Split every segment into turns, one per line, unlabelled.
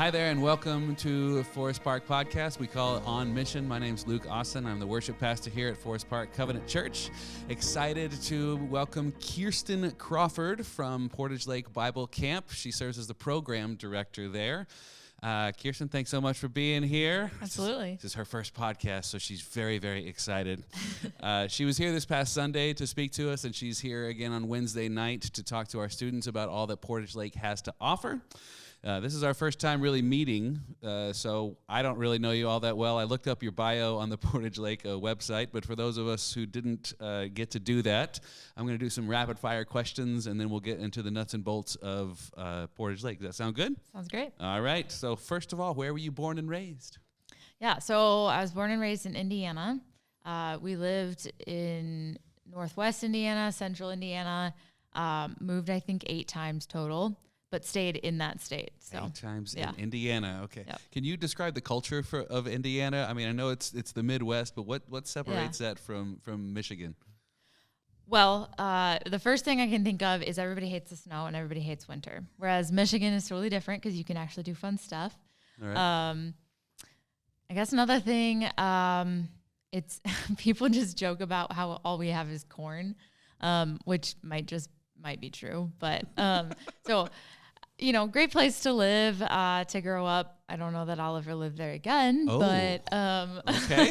Hi there, and welcome to Forest Park Podcast. We call it On Mission. My name's Luke Austin. I'm the worship pastor here at Forest Park Covenant Church. Excited to welcome Kirstin Crawford from Portage Lake Bible Camp. She serves as the program director there. Kirstin, thanks so much for being here.
Absolutely.
This is her first podcast, so she's very, very excited. She was here this past Sunday to speak to us, and she's here again on Wednesday night to talk to our students about all that Portage Lake has to offer. This is our first time really meeting, so I don't really know you all that well. I looked up your bio on the Portage Lake website, but for those of us who didn't get to do that, I'm going to do some rapid-fire questions, and then we'll get into the nuts and bolts of Portage Lake. Does that sound good?
Sounds great.
All right. So first of all, where were you born and raised?
Yeah, so I was born and raised in Indiana. We lived in northwest Indiana, central Indiana, moved, I think, 8 times total, but stayed in that state. So
8 times in Indiana. Okay.
Yep.
Can you describe the culture of Indiana? I mean, I know it's the Midwest, but what separates that from Michigan?
Well, the first thing I can think of is everybody hates the snow and everybody hates winter, whereas Michigan is totally different because you can actually do fun stuff.
All right.
I guess another thing, it's people just joke about how all we have is corn, which might be true, but so. You know, great place to live, to grow up. I don't know that I'll ever live there again, but...
Okay.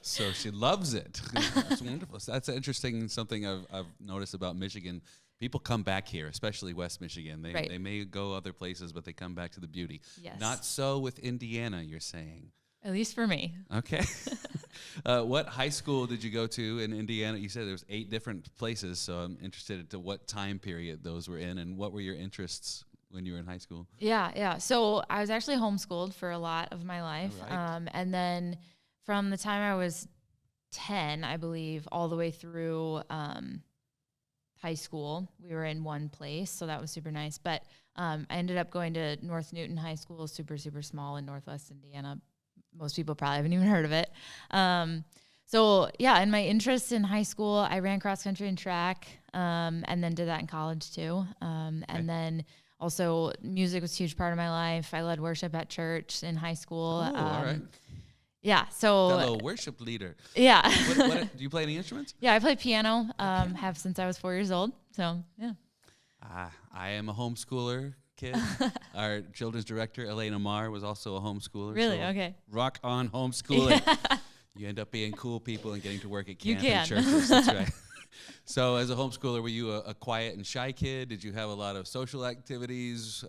So she loves it. That's wonderful. So that's interesting, something I've noticed about Michigan. People come back here, especially West Michigan. They may go other places, but they come back to the beauty.
Yes.
Not so with Indiana, you're saying.
At least for me.
Okay. What high school did you go to in Indiana? You said there was 8 different places, so I'm interested to what time period those were in, and what were your interests when you were in high school? Yeah.
So I was actually homeschooled for a lot of my life.
Right.
And then from the time I was 10, I believe, all the way through high school, we were in one place. So that was super nice. But I ended up going to North Newton High School, super, super small in Northwest Indiana. Most people probably haven't even heard of it. So yeah, and my interests in high school, I ran cross country and track, and then did that in college too. And then also, music was a huge part of my life. I led worship at church in high school.
Oh, all right.
Yeah, so...
Fellow worship leader.
Yeah.
Do you play any instruments?
Yeah, I play piano, have since I was 4 years old, so, yeah.
I am a homeschooler kid. Our children's director, Elena Marr, was also a homeschooler.
Really?
So
okay.
Rock on homeschooling. Yeah. You end up being cool people and getting to work at camp
and
churches. That's right. So as a homeschooler, were you a quiet and shy kid? Did you have a lot of social activities?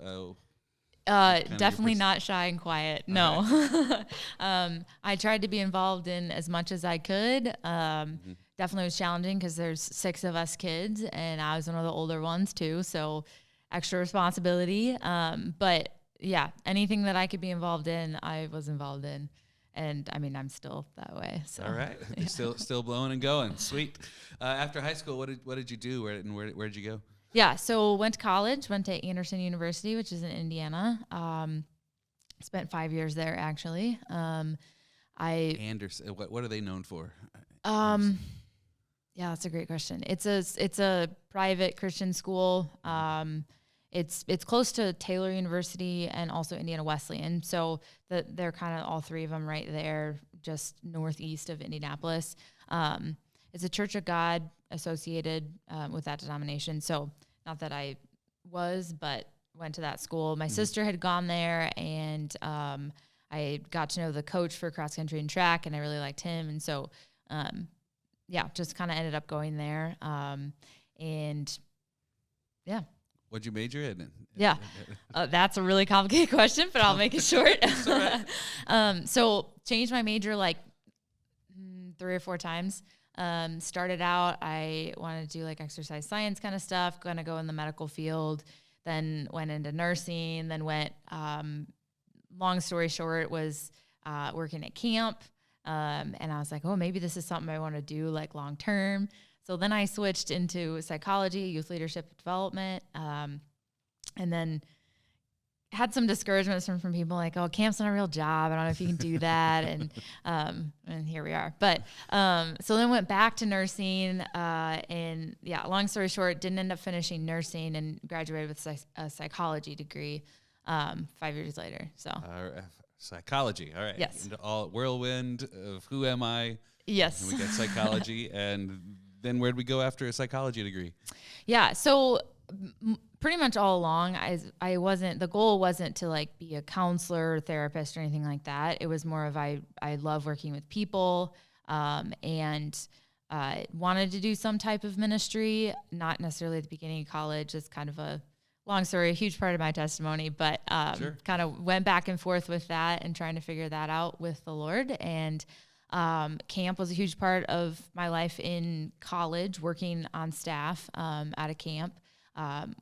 Definitely not shy and quiet. No. Right. I tried to be involved in as much as I could. Definitely was challenging because there's 6 of us kids, and I was one of the older ones too, so extra responsibility. But yeah, anything that I could be involved in, I was involved in. And I mean, I'm still that way. So.
All right, yeah. Still blowing and going. Sweet. After high school, what did you do? Where did you go?
Yeah, so went to college. Went to Anderson University, which is in Indiana. Spent 5 years there actually.
Anderson. What are they known for?
Yeah, that's a great question. It's a private Christian school. It's close to Taylor University and also Indiana Wesleyan. So they're kind of all 3 of them right there, just northeast of Indianapolis. It's a Church of God associated with that denomination. So not that I was, but went to that school. My sister had gone there, and I got to know the coach for cross country and track, and I really liked him. And so, just kind of ended up going there. And yeah.
What'd you major in?
Yeah, that's a really complicated question, but I'll make it short. So changed my major like 3 or 4 times. Started out, I wanted to do like exercise science kind of stuff, going to go in the medical field, then went into nursing, then went, long story short, was working at camp. And I was like, oh, maybe this is something I want to do like long term. So then I switched into psychology, youth leadership development, and then had some discouragements from people like, oh, camp's not a real job. I don't know if you can do that. And here we are. But so then went back to nursing, and yeah, long story short, didn't end up finishing nursing and graduated with a psychology degree. 5 years later. So
psychology. All right.
Yes.
Into all whirlwind of who am I?
Yes.
And we got psychology. And then where'd we go after a psychology degree?
Yeah. So pretty much all along, I wasn't, the goal wasn't to like be a counselor or therapist or anything like that. It was more of, I love working with people, and wanted to do some type of ministry, not necessarily at the beginning of college. It's kind of a long story, a huge part of my testimony, but
Sure.
kind of went back and forth with that and trying to figure that out with the Lord. And camp was a huge part of my life in college, working on staff at a camp.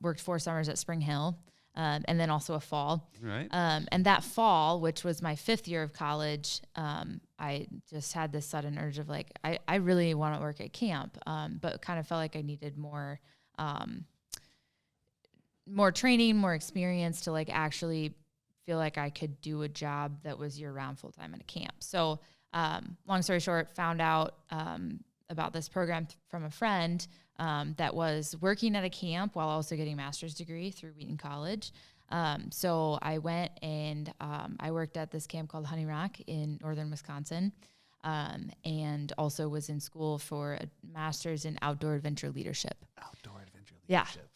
Worked 4 summers at Spring Hill, and then also a fall.
Right.
And that fall, which was my 5th year of college, I just had this sudden urge of like, I really want to work at camp, but kind of felt like I needed more training, more experience to like actually feel like I could do a job that was year-round full-time at a camp. So long story short, found out about this program from a friend that was working at a camp while also getting a master's degree through Wheaton College. So I went and I worked at this camp called Honey Rock in northern Wisconsin, and also was in school for a master's in outdoor adventure leadership.
Outdoor adventure
Yeah.
leadership.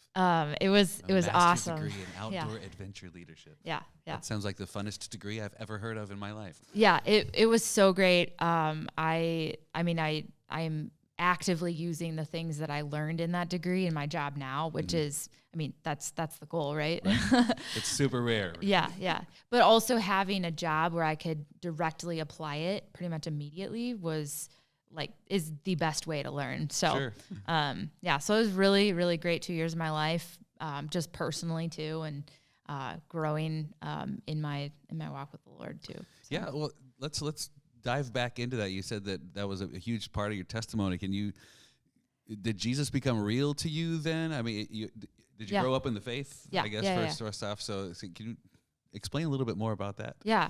It was
Master's
awesome.
degree in outdoor
Yeah.
adventure leadership.
Yeah.
That sounds like the funnest degree I've ever heard of in my life.
Yeah, it was so great. I mean, I'm actively using the things that I learned in that degree in my job now, which is, I mean, that's the goal, right?
It's super rare.
Yeah. But also having a job where I could directly apply it pretty much immediately is the best way to learn. So,
Sure.
So it was really, really great 2 years of my life, just personally too, and growing in my walk with the Lord too. So.
Yeah, well, let's dive back into that. You said that was a huge part of your testimony. Did Jesus become real to you then? I mean, did you grow up in the faith?
Yeah.
I guess first off. So can you explain a little bit more about that?
Yeah.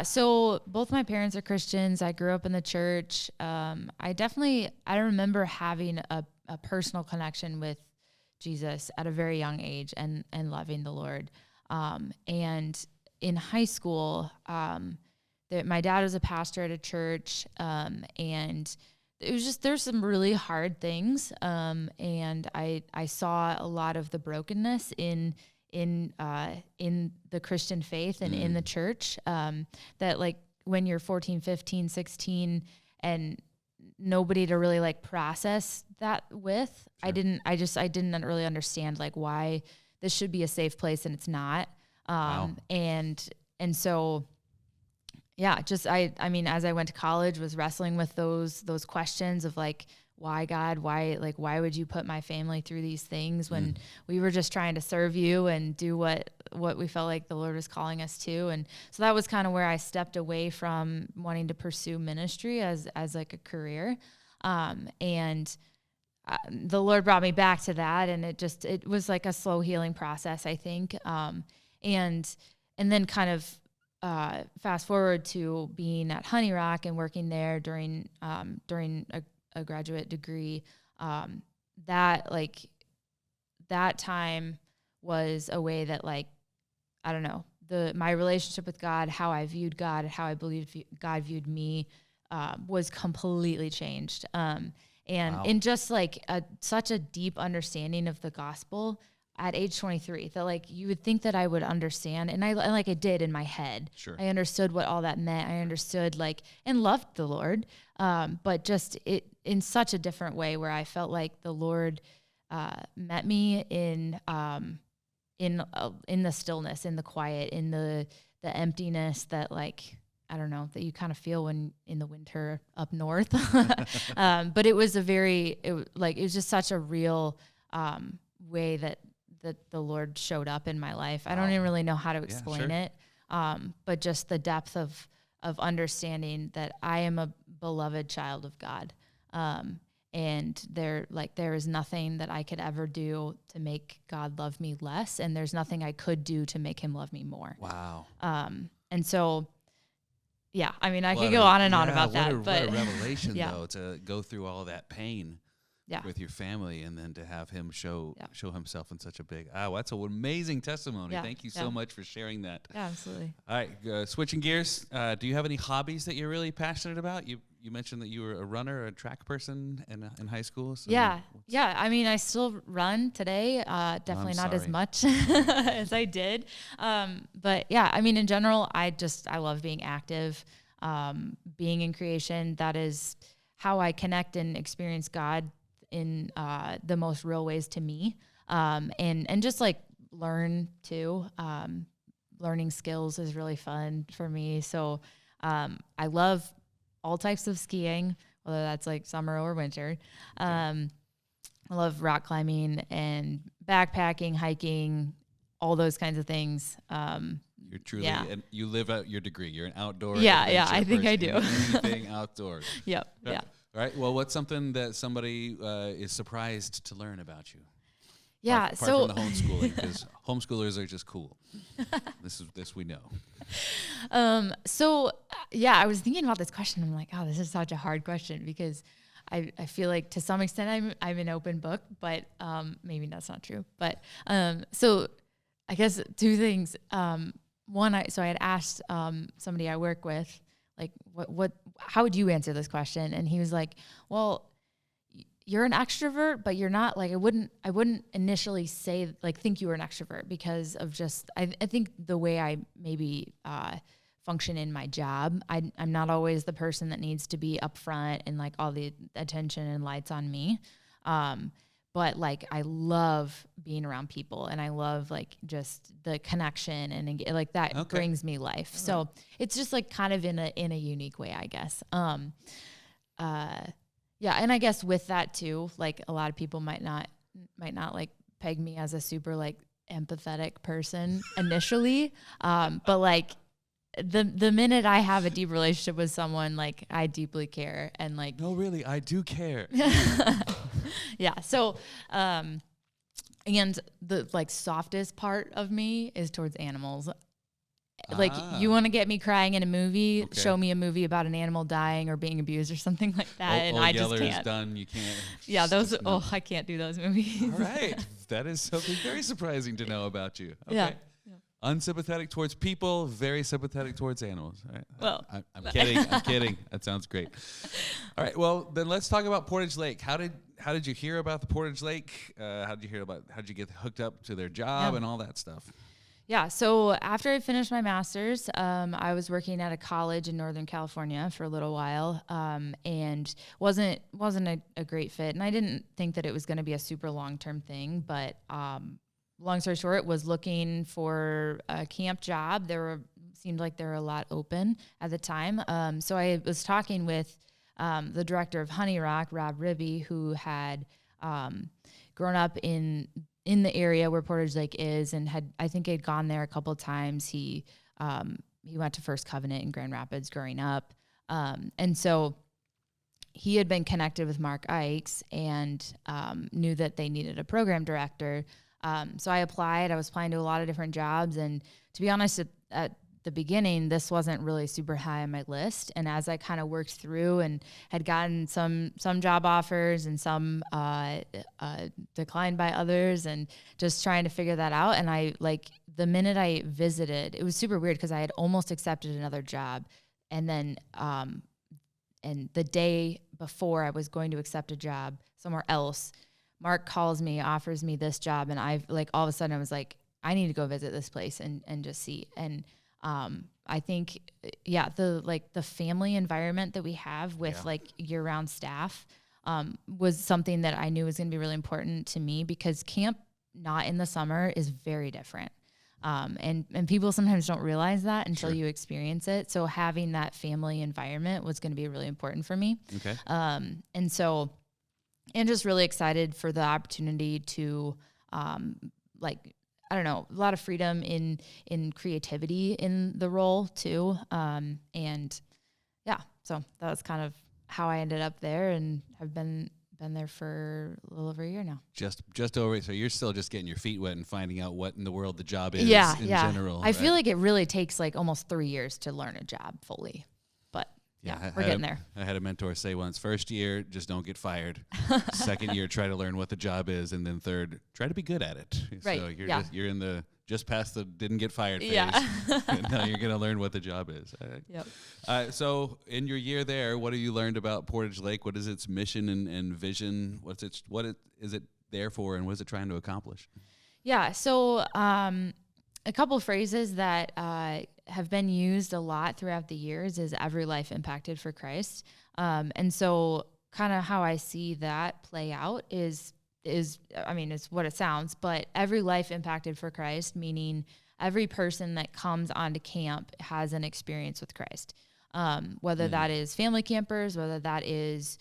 So both my parents are Christians. I grew up in the church. I remember having a personal connection with Jesus at a very young age and loving the Lord. And in high school, my dad was a pastor at a church, and it was just, there's some really hard things. And I saw a lot of the brokenness in the Christian faith and in the church, that like when you're 14, 15, 16 and nobody to really like process that with,
Sure.
I didn't really understand like why this should be a safe place and it's not.
Wow.
And so, yeah, I mean, as I went to college, was wrestling with those questions of like, why God, why would you put my family through these things when we were just trying to serve you and do what we felt like the Lord was calling us to. And so that was kind of where I stepped away from wanting to pursue ministry as like a career. And the Lord brought me back to that. And it was like a slow healing process, I think. And then kind of, fast forward to being at Honey Rock and working there during a graduate degree, that time was a way that like, I don't know, my relationship with God, how I viewed God, how I believed God viewed me, was completely changed. And
Wow.
in just like such a deep understanding of the gospel at age 23, that like you would think that I would understand, and I did in my head.
Sure.
I understood what all that meant. I understood and loved the Lord, but just it in such a different way where I felt like the Lord met me in the stillness, in the quiet, in the emptiness that like, I don't know, that you kind of feel when in the winter up north. But it was it was just such a real way that the Lord showed up in my life. I don't even really know how to explain it. But just the depth of understanding that I am a beloved child of God. And there is nothing that I could ever do to make God love me less. And there's nothing I could do to make him love me more.
Wow.
And so, yeah, I mean, I could go on and on about that.
What a revelation, though, to go through all that pain with your family, and then to have him show himself in such a big, that's an amazing testimony. Thank you so much for sharing that.
Yeah, absolutely.
All right, switching gears, do you have any hobbies that you're really passionate about? You mentioned that you were a runner, a track person in high school. So
yeah. I mean, I still run today. Definitely not as much as I did. But yeah, I mean, in general, I love being active, being in creation. That is how I connect and experience God in the most real ways to me, and just like learn too. Learning skills is really fun for me. So I love all types of skiing, whether that's like summer or winter. I love rock climbing and backpacking, hiking, all those kinds of things.
You're truly, and you live out your degree. You're an outdoor.
I think I do.
Anything outdoors.
Yep. Yeah.
All right. Well, what's something that somebody is surprised to learn about you?
Yeah.
Apart from the homeschooling, because homeschoolers are just cool. This we know.
I was thinking about this question. I'm like, this is such a hard question because I feel like to some extent I'm an open book, but maybe that's not true. But so I guess two things. One, I had asked somebody I work with, like, how would you answer this question? And he was like, well, you're an extrovert, but you're not, like, I wouldn't initially say, like, think you were an extrovert because of just, I think the way I maybe function in my job, I'm not always the person that needs to be up front and like all the attention and lights on me. But like, I love being around people and I love like just the connection and like that brings me life. All so it's just like kind of in a unique way, I guess. Yeah. And I guess with that too, like a lot of people might not like peg me as a super like empathetic person initially. But like the minute I have a deep relationship with someone, like I deeply care and like,
no, really, I do care.
Yeah. So, and the like softest part of me is towards animals. Like you want to get me crying in a movie, show me a movie about an animal dying or being abused or something like that. And I just can't.
Done. You can't.
Yeah. I can't do those movies.
All right. That is something very surprising to know about you. Okay.
Yeah.
Unsympathetic towards people, very sympathetic towards animals. All right.
Well,
I'm kidding. I'm kidding. That sounds great. All right. Well, then let's talk about Portage Lake. How did you hear about the Portage Lake? How'd you get hooked up to their job and all that stuff?
Yeah. So after I finished my master's, I was working at a college in Northern California for a little while, and wasn't a great fit. And I didn't think that it was going to be a super long-term thing, but, long story short, was looking for a camp job. Seemed like there were a lot open at the time. So I was talking with the director of Honey Rock, Rob Ribby, who had grown up in the area where Portage Lake is, and I think had gone there a couple of times. He went to First Covenant in Grand Rapids growing up, and so he had been connected with Mark Ikes and knew that they needed a program director. So I applied. I was applying to a lot of different jobs, and to be honest, at the beginning, this wasn't really super high on my list. And as I kind of worked through and had gotten some job offers and some declined by others, and just trying to figure that out. And I the minute I visited, it was super weird because I had almost accepted another job, and then and the day before I was going to accept a job somewhere else, Mark calls me, offers me this job, and I've all of a sudden I was like, I need to go visit this place and just see. And I think, the family environment that we have with year-round staff was something that I knew was going to be really important to me, because camp not in the summer is very different. And people sometimes don't realize that until you experience it. So having that family environment was going to be really important for me.
Okay.
And just really excited for the opportunity to, a lot of freedom in creativity in the role too. So that was kind of how I ended up there, and have been there for a little over a year now. Just
over. So you're still just getting your feet wet and finding out what in the world the job is in general.
I feel like it really takes almost 3 years to learn a job fully. But we're getting there.
I had a mentor say once, first year, just don't get fired. Second year, try to learn what the job is. And then third, try to be good at it.
Right.
So you're in the just past the didn't get fired phase.
Yeah.
And now you're going to learn what the job is.
Yep.
So in your year there, what have you learned about Portage Lake? What is its mission and vision? What is it there for, and what is it trying to accomplish?
Yeah. So a couple of phrases that have been used a lot throughout the years is every life impacted for Christ. And so kind of how I see that play out is it's what it sounds, but every life impacted for Christ, meaning every person that comes onto camp has an experience with Christ. Whether that is family campers, whether that is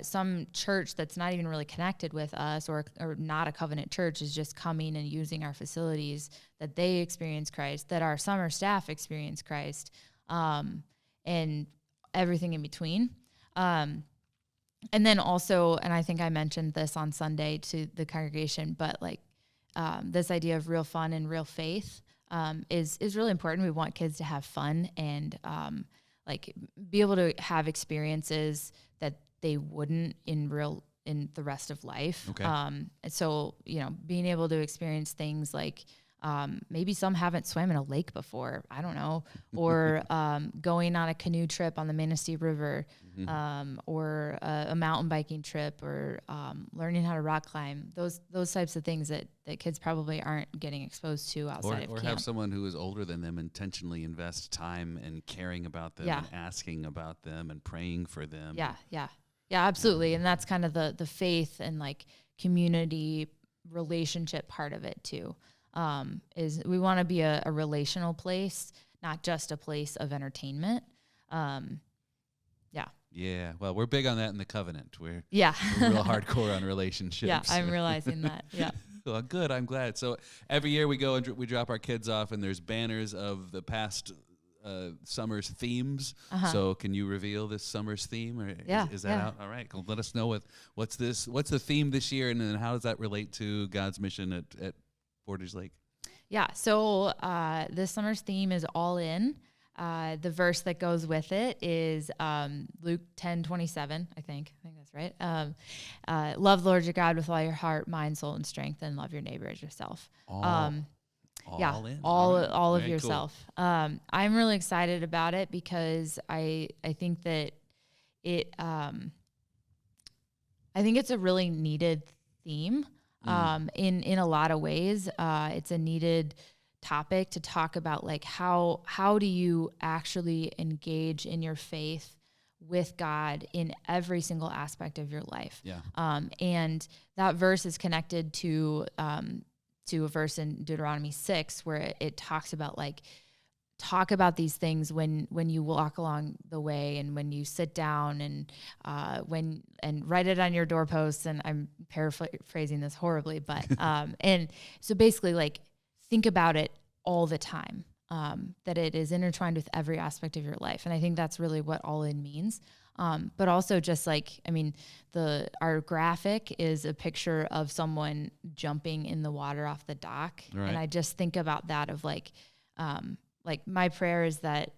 some church that's not even really connected with us or not a covenant church is just coming and using our facilities, that they experience Christ, that our summer staff experience Christ, and everything in between. And then also, and I think I mentioned this on Sunday to the congregation, but this idea of real fun and real faith is really important. We want kids to have fun and be able to have experiences that they wouldn't in the rest of life.
Okay.
And so, being able to experience things like maybe some haven't swam in a lake before, I don't know, or going on a canoe trip on the Manistee River, or a mountain biking trip, or learning how to rock climb. Those types of things that kids probably aren't getting exposed to outside of camp.
Or have someone who is older than them intentionally invest time in caring about them and asking about them and praying for them.
Yeah, absolutely. And that's kind of the faith and community relationship part of it too. Is we want to be a relational place, not just a place of entertainment.
Yeah. Well, we're big on that in the covenant. We're real hardcore on relationships.
Yeah, I'm realizing that. Yeah.
Well, good. I'm glad. So every year we go and we drop our kids off, and there's banners of the past summer's themes. So can you reveal this summer's theme? Or is that out? All right. Well, let us know what's the theme this year, and then how does that relate to God's mission at Portage Lake? Yeah.
So this summer's theme is all in. The verse that goes with it is Luke 10:27. I think that's right. Love the Lord your God with all your heart, mind, soul, and strength, and love your neighbor as yourself.
All in.
All of
Very
yourself. Cool. I'm really excited about it because I think that it I think it's a really needed theme. In a lot of ways, it's a needed topic to talk about, how do you actually engage in your faith with God in every single aspect of your life. And that verse is connected to a verse in Deuteronomy 6 where it talks about talk about these things when you walk along the way and when you sit down and write it on your doorposts. And I'm paraphrasing this horribly, but and so basically think about it all the time, that it is intertwined with every aspect of your life. And I think that's really what all in means. But also just our graphic is a picture of someone jumping in the water off the dock.
Right.
And I just think about that of my prayer is that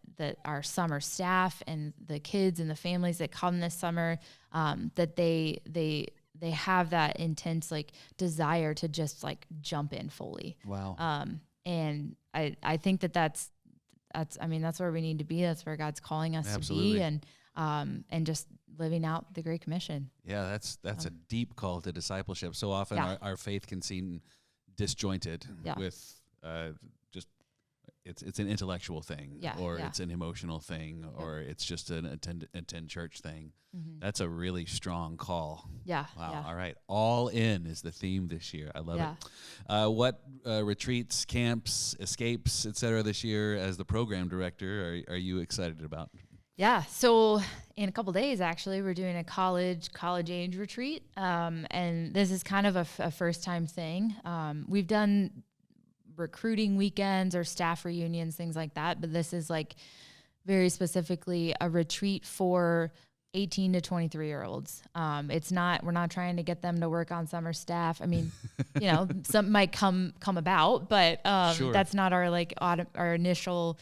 our summer staff and the kids and the families that come this summer, that they have that intense desire to just jump in fully.
Wow.
And I think that's where we need to be. That's where God's calling us
Absolutely.
to be, and just living out the Great Commission.
Yeah, that's a deep call to discipleship. So often our faith can seem disjointed with just it's an intellectual thing, or it's an emotional thing, or it's just an attend church thing. Mm-hmm. That's a really strong call.
Yeah.
Wow.
Yeah.
All right. All in is the theme this year. I love it. What retreats, camps, escapes, etc. this year as the program director are you excited about?
Yeah. So in a couple days, actually, we're doing a college age retreat. And this is kind of a first time thing. We've done recruiting weekends or staff reunions, things like that. But this is very specifically a retreat for 18 to 23-year-olds. We're not trying to get them to work on summer staff. I mean, some might come about, but
Sure.
That's not our initial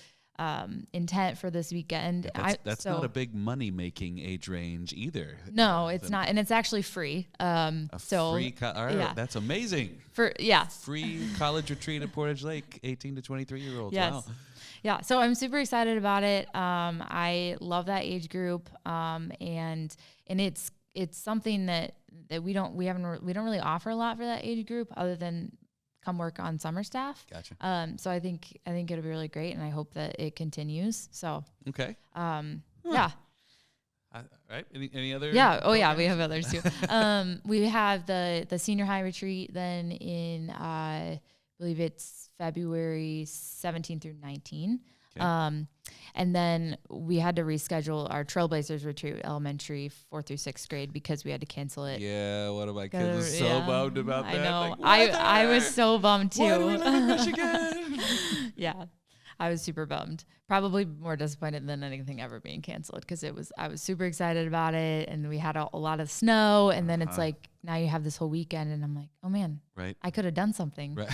intent for this weekend.
That's not a big money making age range either.
No, it's not, and it's actually free. All right,
yeah. That's amazing.
Free
college retreat at Portage Lake, 18 to 23-year-olds.
Yes.
Wow.
Yeah, so I'm super excited about it. I love that age group, and it's something that we don't really offer a lot for that age group other than come work on summer staff.
Gotcha.
So I think it'll be really great, and I hope that it continues. So
okay.
Yeah.
Right. Any other?
Yeah. Oh,
programs?
yeah. We have others too. We have the senior high retreat then in I believe it's February 17 through 19. Okay. And then we had to reschedule our Trailblazers retreat, elementary 4th through 6th grade, because we had to cancel it.
Yeah, one of my kids is so bummed about that.
I know.
Like,
I was so bummed too.
Why do we live in Michigan?
Yeah. I was super bummed. Probably more disappointed than anything ever being canceled, because I was super excited about it, and we had a lot of snow, and then it's like now you have this whole weekend, and I'm like, oh man,
right?
I could have done something.
Right.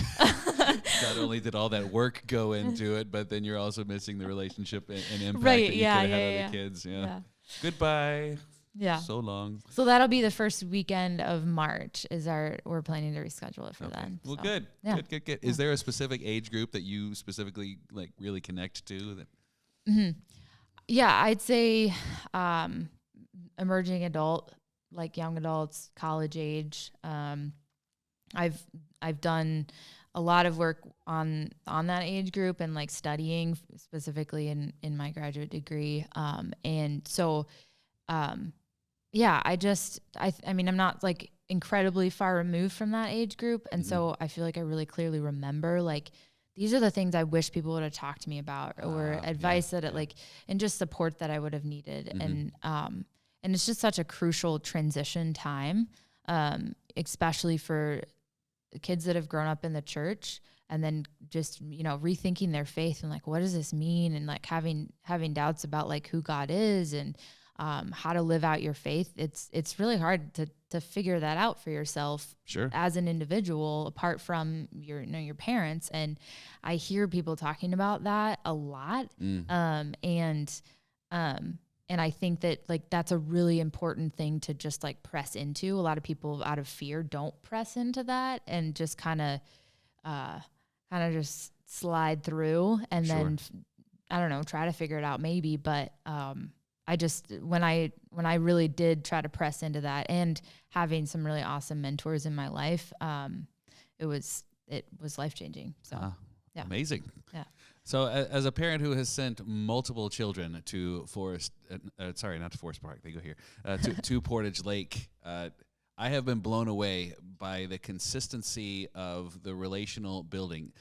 Not only did all that work go into it, but then you're also missing the relationship and impact that you could have had on the kids. Yeah. Goodbye.
Yeah.
So long.
So that'll be the first weekend of March we're planning to reschedule it for then.
Well,
so.
good.
Yeah.
Good. Is there a specific age group that you specifically like really connect to?
Mm-hmm. Yeah, I'd say emerging adult, like young adults, college age. I've done a lot of work on that age group and like studying specifically in my graduate degree. And so, yeah, I mean, I'm not like incredibly far removed from that age group. And so I feel like I really clearly remember, like, these are the things I wish people would have talked to me about, or advice and just support that I would have needed. Mm-hmm. And it's just such a crucial transition time, especially for kids that have grown up in the church and then just, rethinking their faith and like, what does this mean? And like having doubts about like who God is and how to live out your faith. It's really hard to figure that out for yourself.
Sure. As
an individual, apart from your parents. And I hear people talking about that a lot. And I think that like that's a really important thing to just like press into. A lot of people out of fear don't press into that and just kind of just slide through and then I don't know, try to figure it out maybe. But I just when I really did try to press into that, and having some really awesome mentors in my life, it was life-changing. So yeah.
Amazing.
Yeah.
So as a parent who has sent multiple children to not to Forest Park, they go here, to Portage Lake, I have been blown away by the consistency of the relational building.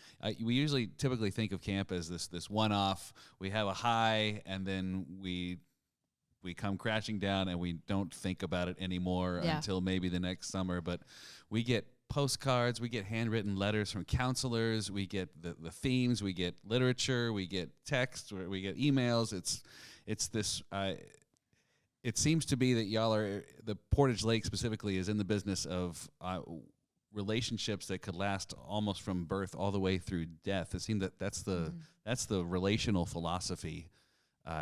We typically think of camp as this one-off. We have a high, and then we come crashing down, and we don't think about it anymore until maybe the next summer. But we get postcards, we get handwritten letters from counselors, we get the themes, we get literature, we get text, we get emails. It's this. It seems to be that the Portage Lake specifically is in the business of relationships that could last almost from birth all the way through death. It seems that's the relational philosophy.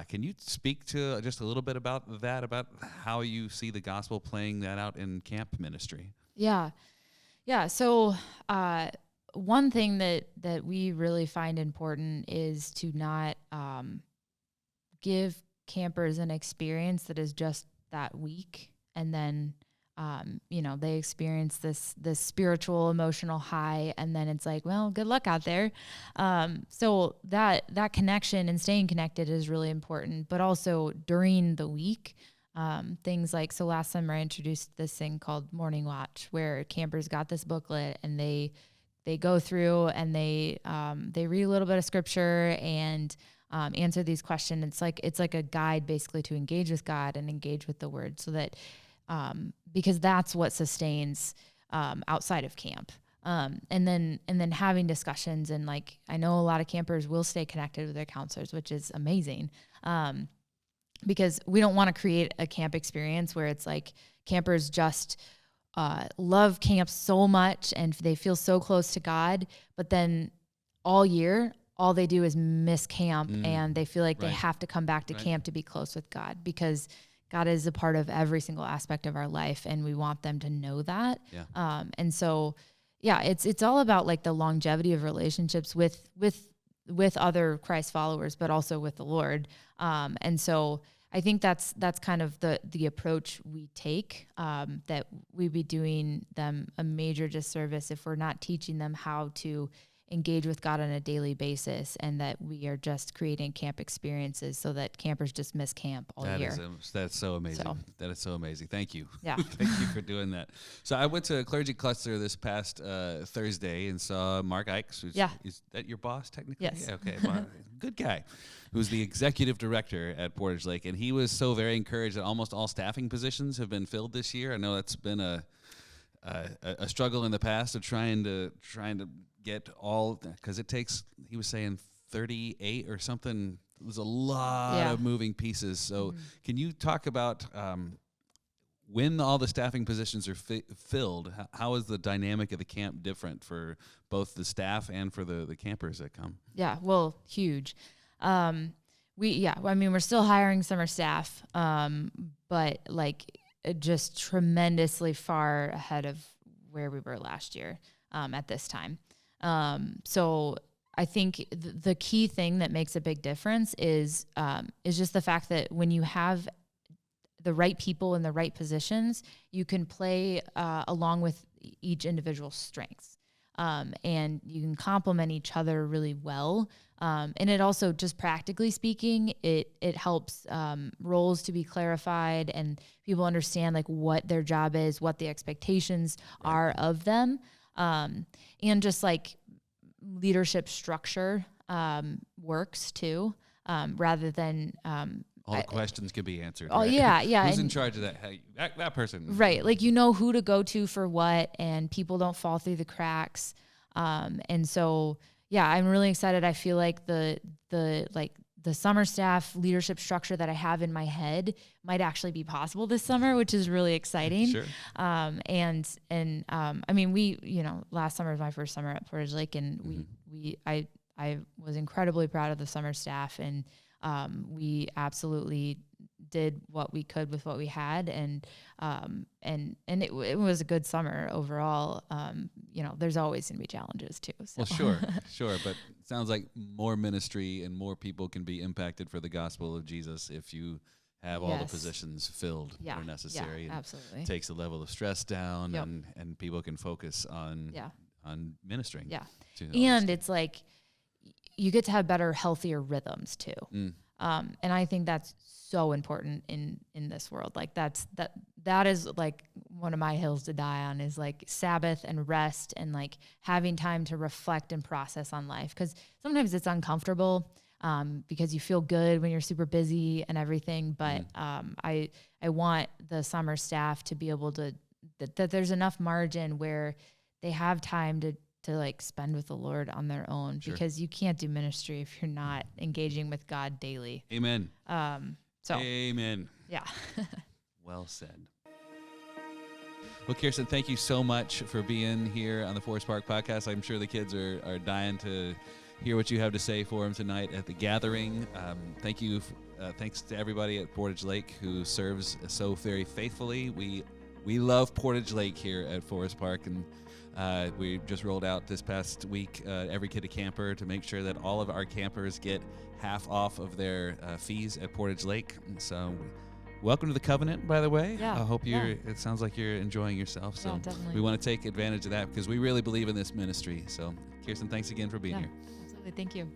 Can you speak to just a little bit about that, about how you see the gospel playing that out in camp ministry?
Yeah. So one thing that we really find important is to not give campers an experience that is just that week, and then they experience this spiritual, emotional high, and then it's like, well, good luck out there. So that connection and staying connected is really important, but also during the week, things like, so last summer I introduced this thing called Morning Watch, where campers got this booklet and they go through and they read a little bit of scripture and answer these questions. It's like a guide basically to engage with God and engage with the Word, so that because that's what sustains outside of camp. And then having discussions, and like, I know a lot of campers will stay connected with their counselors, which is amazing. Because we don't want to create a camp experience where it's like campers just love camp so much and they feel so close to God, but then all year all they do is miss camp and they feel like they
Right.
have to come back to
Right.
camp to be close with God, because God is a part of every single aspect of our life, and we want them to know that.
Yeah.
And so, yeah, it's all about like the longevity of relationships with other Christ followers, but also with the Lord. And so I think that's kind of the approach we take, that we'd be doing them a major disservice if we're not teaching them how to engage with God on a daily basis, and that we are just creating camp experiences so that campers just miss camp all year.
That's so amazing.
So.
That is so amazing. Thank you.
Yeah.
Thank you for doing that. So I went to a clergy cluster this past Thursday and saw Mark Ikes. Is that your boss technically?
Yes.
Yeah, okay. Well, good guy. Who's the executive director at Portage Lake. And he was so very encouraged that almost all staffing positions have been filled this year. I know that's been a struggle in the past of trying to get all, because it takes, he was saying 38 or something. It was a lot of moving pieces. So can you talk about when all the staffing positions are filled, how is the dynamic of the camp different for both the staff and for the campers that come?
Yeah, well, huge. We're still hiring summer staff, but like just tremendously far ahead of where we were last year at this time. So I think the key thing that makes a big difference is just the fact that when you have the right people in the right positions, you can play along with each individual's strengths. And you can complement each other really well. And it also, just practically speaking, it helps roles to be clarified and people understand like what their job is, what the expectations are of them. And just like leadership structure works too, rather than
all the questions can be answered.
Oh,
right?
yeah.
Who's in charge of that? Hey, that person.
Right. Like, you know who to go to for what, and people don't fall through the cracks. And so, yeah, I'm really excited. I feel like the summer staff leadership structure that I have in my head might actually be possible this summer, which is really exciting.
Sure.
I mean, last summer was my first summer at Portage Lake, and I was incredibly proud of the summer staff, and we absolutely did what we could with what we had, and it was a good summer overall. There's always going to be challenges too. So.
Well, sure, but it sounds like more ministry and more people can be impacted for the gospel of Jesus if you have all the positions filled that are necessary.
Yeah, absolutely.
It takes the level of stress down, and people can focus on ministering.
Yeah,
and
it's like you get to have better, healthier rhythms too. And I think that's so important in this world. Like that is like one of my hills to die on, is like Sabbath and rest, and like having time to reflect and process on life. Cause sometimes it's uncomfortable, because you feel good when you're super busy and everything. But, I want the summer staff to be able to, that there's enough margin where they have time to like spend with the Lord on their own, because you can't do ministry if you're not engaging with God daily.
Amen.
Amen. Yeah.
Well said. Well, Kirstin, thank you so much for being here on the Forest Park Podcast. I'm sure the kids are dying to hear what you have to say for them tonight at the gathering. Thank you. Thanks to everybody at Portage Lake who serves so very faithfully. We love Portage Lake here at Forest Park, and we just rolled out this past week Every Kid a Camper to make sure that all of our campers get half off of their fees at Portage Lake. And so welcome to the covenant, by the way.
Yeah.
I hope it sounds like you're enjoying yourself. So
definitely.
we want to take advantage of that because we really believe in this ministry. So Kirstin, thanks again for being here.
Absolutely. Thank you.